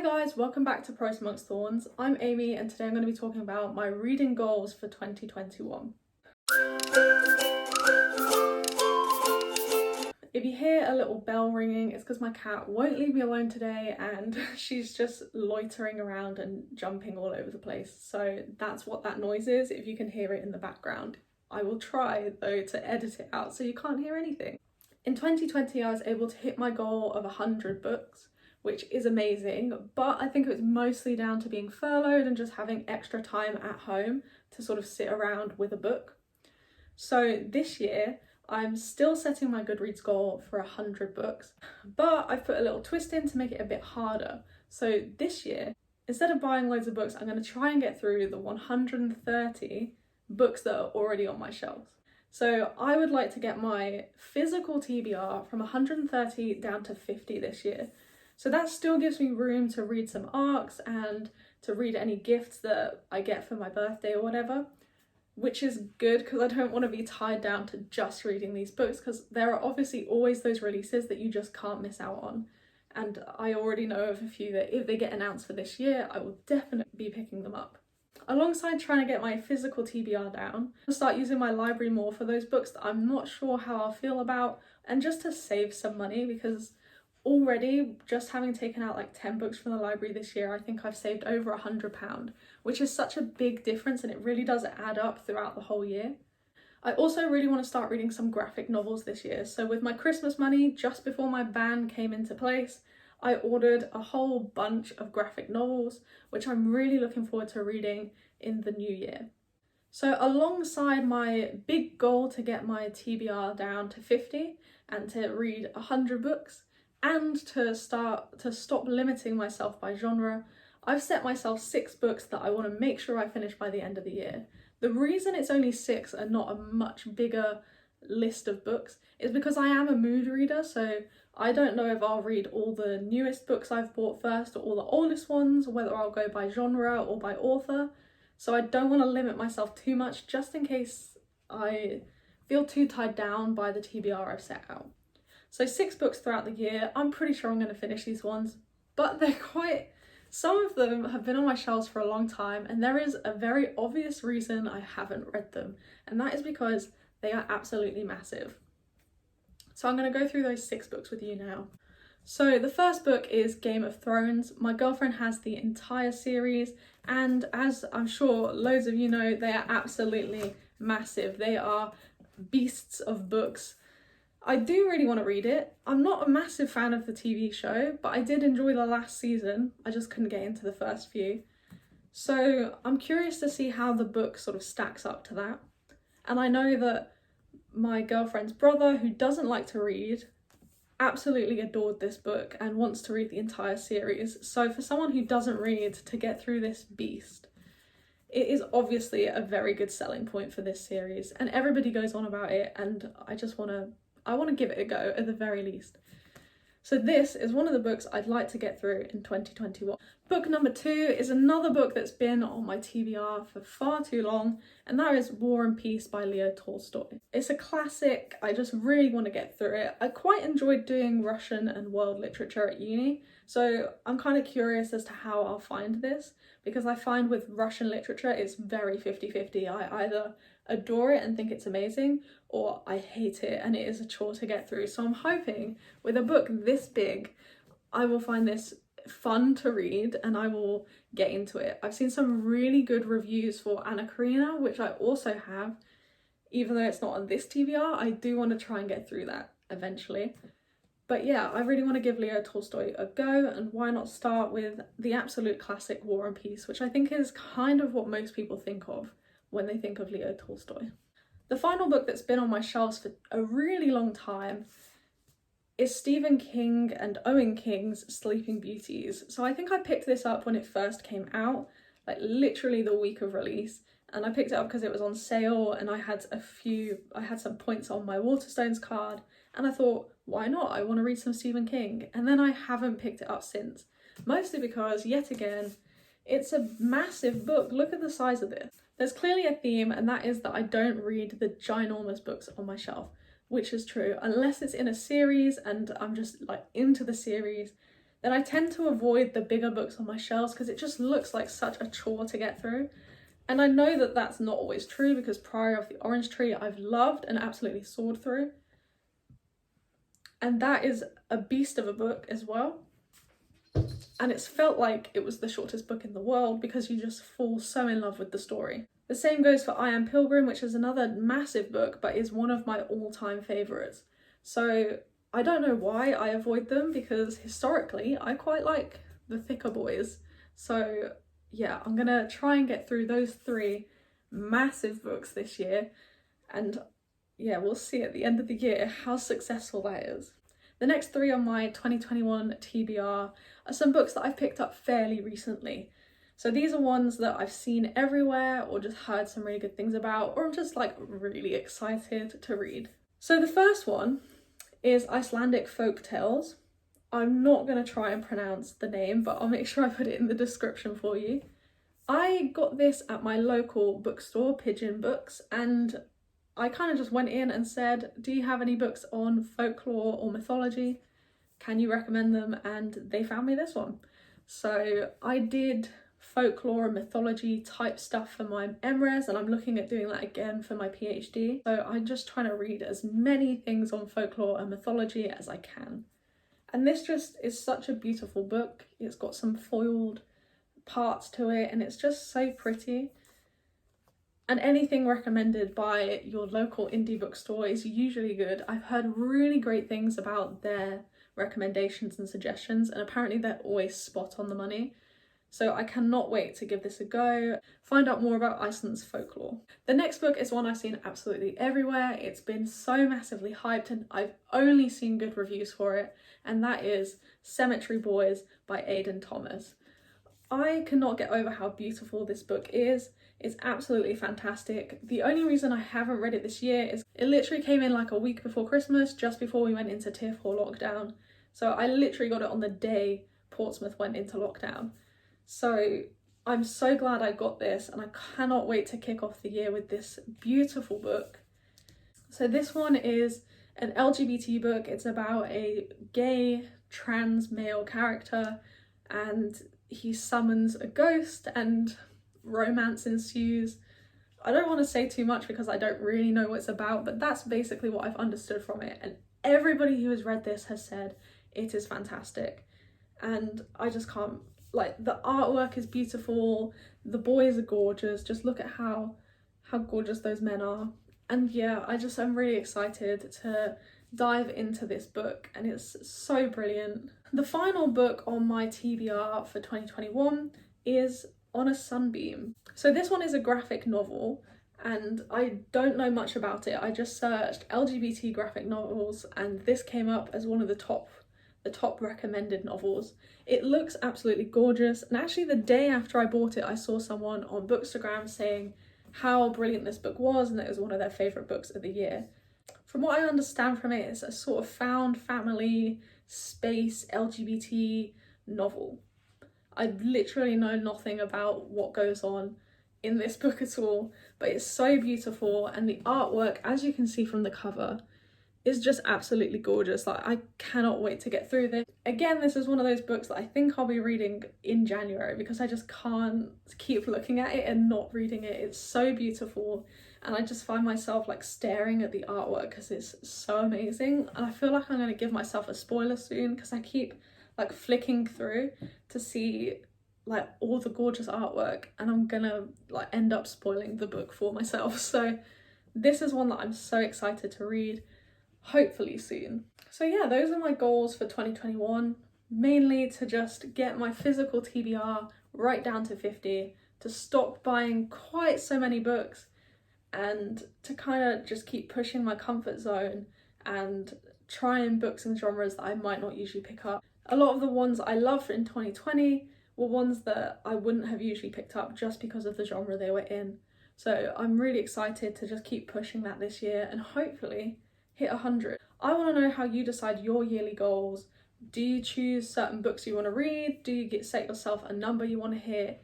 Hi guys, welcome back to Prose Amongst Thorns. I'm Amy and today I'm going to be talking about my reading goals for 2021. If you hear a little bell ringing, it's because my cat won't leave me alone today and she's just loitering around and jumping all over the place. So that's what that noise is, if you can hear it in the background. I will try though to edit it out so you can't hear anything. In 2020 I was able to hit my goal of 100 books, which is amazing, but I think it was mostly down to being furloughed and just having extra time at home to sort of sit around with a book. So this year, I'm still setting my Goodreads goal for 100 books, but I've put a little twist in to make it a bit harder. So this year, instead of buying loads of books, I'm going to try and get through the 130 books that are already on my shelves. So I would like to get my physical TBR from 130 down to 50 this year. So that still gives me room to read some ARCs and to read any gifts that I get for my birthday or whatever, which is good because I don't want to be tied down to just reading these books, because there are obviously always those releases that you just can't miss out on. And I already know of a few that if they get announced for this year, I will definitely be picking them up. Alongside trying to get my physical TBR down, I'll start using my library more for those books that I'm not sure how I'll feel about, and just to save some money, because already, just having taken out like 10 books from the library this year, I think I've saved over £100, which is such a big difference and it really does add up throughout the whole year. I also really want to start reading some graphic novels this year. So with my Christmas money, just before my ban came into place, I ordered a whole bunch of graphic novels, which I'm really looking forward to reading in the new year. So alongside my big goal to get my TBR down to 50 and to read 100 books, and to stop limiting myself by genre, I've set myself 6 books that I want to make sure I finish by the end of the year. The reason it's only 6 and not a much bigger list of books is because I am a mood reader, so I don't know if I'll read all the newest books I've bought first or all the oldest ones, whether I'll go by genre or by author. So I don't want to limit myself too much just in case I feel too tied down by the TBR I've set out. So 6 books throughout the year. I'm pretty sure I'm going to finish these ones, but some of them have been on my shelves for a long time, and there is a very obvious reason I haven't read them, and that is because they are absolutely massive. So I'm going to go through those 6 books with you now. So the first book is Game of Thrones. My girlfriend has the entire series, and as I'm sure loads of you know, they are absolutely massive. They are beasts of books. I do really want to read it. I'm not a massive fan of the TV show, but I did enjoy the last season. I just couldn't get into the first few. So I'm curious to see how the book sort of stacks up to that. And I know that my girlfriend's brother, who doesn't like to read, absolutely adored this book and wants to read the entire series. So for someone who doesn't read to get through this beast, it is obviously a very good selling point for this series, and everybody goes on about it, and I want to give it a go at the very least. So this is one of the books I'd like to get through in 2021. Book number 2 is another book that's been on my TBR for far too long, and that is War and Peace by Leo Tolstoy. It's a classic. I just really want to get through it. I quite enjoyed doing Russian and world literature at uni, so I'm kind of curious as to how I'll find this, because I find with Russian literature it's very 50-50. I either adore it and think it's amazing, or I hate it and it is a chore to get through. So I'm hoping with a book this big, I will find this fun to read and I will get into it. I've seen some really good reviews for Anna Karenina, which I also have. Even though it's not on this TBR, I do want to try and get through that eventually. But yeah, I really want to give Leo Tolstoy a go, and why not start with the absolute classic War and Peace, which I think is kind of what most people think of when they think of Leo Tolstoy. The final book that's been on my shelves for a really long time is Stephen King and Owen King's Sleeping Beauties. So I think I picked this up when it first came out, like literally the week of release, and I picked it up because it was on sale and I had some points on my Waterstones card, and I thought, why not? I want to read some Stephen King. And then I haven't picked it up since, mostly because, yet again, it's a massive book. Look at the size of this. There's clearly a theme, and that is that I don't read the ginormous books on my shelf, which is true, unless it's in a series and I'm just like into the series, then I tend to avoid the bigger books on my shelves because it just looks like such a chore to get through. And I know that that's not always true because Priory of the Orange Tree I've loved and absolutely soared through. And that is a beast of a book as well. And it's felt like it was the shortest book in the world because you just fall so in love with the story. The same goes for I Am Pilgrim, which is another massive book, but is one of my all-time favourites. So I don't know why I avoid them because historically I quite like the thicker boys. So yeah, I'm gonna try and get through those 3 massive books this year, and yeah, we'll see at the end of the year how successful that is. The next 3 on my 2021 TBR are some books that I've picked up fairly recently. So these are ones that I've seen everywhere or just heard some really good things about, or I'm just like really excited to read. So the first one is Icelandic Folk Tales. I'm not going to try and pronounce the name, but I'll make sure I put it in the description for you. I got this at my local bookstore, Pigeon Books, and I kind of just went in and said, do you have any books on folklore or mythology? Can you recommend them? And they found me this one. So I did folklore and mythology type stuff for my MRes, and I'm looking at doing that again for my PhD. So I'm just trying to read as many things on folklore and mythology as I can. And this just is such a beautiful book. It's got some foiled parts to it and it's just so pretty. And anything recommended by your local indie bookstore is usually good. I've heard really great things about their recommendations and suggestions, and apparently they're always spot on the money. So I cannot wait to give this a go, find out more about Iceland's folklore. The next book is one I've seen absolutely everywhere. It's been so massively hyped and I've only seen good reviews for it, and that is Cemetery Boys by Aidan Thomas. I cannot get over how beautiful this book is. It's absolutely fantastic. The only reason I haven't read it this year is it literally came in like a week before Christmas, just before we went into Tier 4 lockdown. So I literally got it on the day Portsmouth went into lockdown. So I'm so glad I got this, and I cannot wait to kick off the year with this beautiful book. So this one is an LGBT book. It's about a gay trans male character, and he summons a ghost and romance ensues. I don't want to say too much because I don't really know what it's about, but that's basically what I've understood from it, and everybody who has read this has said it is fantastic. And I just can't, like, the artwork is beautiful, the boys are gorgeous, just look at how gorgeous those men are. And yeah, I'm really excited to dive into this book, and it's so brilliant. The final book on my TBR for 2021 is On a Sunbeam. So this one is a graphic novel, and I don't know much about it. I just searched LGBT graphic novels and this came up as one of the top recommended novels. It looks absolutely gorgeous, and actually the day after I bought it I saw someone on Bookstagram saying how brilliant this book was and that it was one of their favourite books of the year. From what I understand from it, it's a sort of found family space LGBT novel. I literally know nothing about what goes on in this book at all, but it's so beautiful, and the artwork, as you can see from the cover, is just absolutely gorgeous. Like, I cannot wait to get through this. Again, this is one of those books that I think I'll be reading in January because I just can't keep looking at it and not reading it. It's so beautiful, and I just find myself like staring at the artwork because it's so amazing. And I feel like I'm going to give myself a spoiler soon because I keep like flicking through to see like all the gorgeous artwork, and I'm gonna like end up spoiling the book for myself. So this is one that I'm so excited to read, hopefully soon. So yeah, those are my goals for 2021, mainly to just get my physical TBR right down to 50, to stop buying quite so many books, and to kind of just keep pushing my comfort zone and trying books and genres that I might not usually pick up. A lot of the ones I loved in 2020 were ones that I wouldn't have usually picked up just because of the genre they were in. So I'm really excited to just keep pushing that this year and hopefully hit 100. I want to know how you decide your yearly goals. Do you choose certain books you want to read? Do you set yourself a number you want to hit?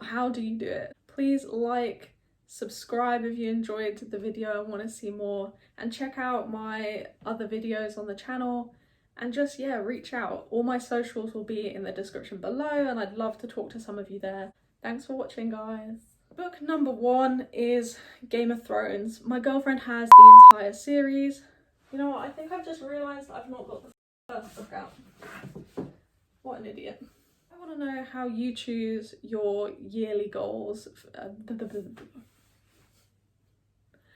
How do you do it? Please like, subscribe if you enjoyed the video and want to see more, and check out my other videos on the channel. and just, yeah, reach out. All my socials will be in the description below, and I'd love to talk to some of you there. Thanks for watching, guys. Book number 1 is Game of Thrones. My girlfriend has the entire series. You know what, I think I've just realised I've not got the first book out. What an idiot. I want to know how you choose your yearly goals.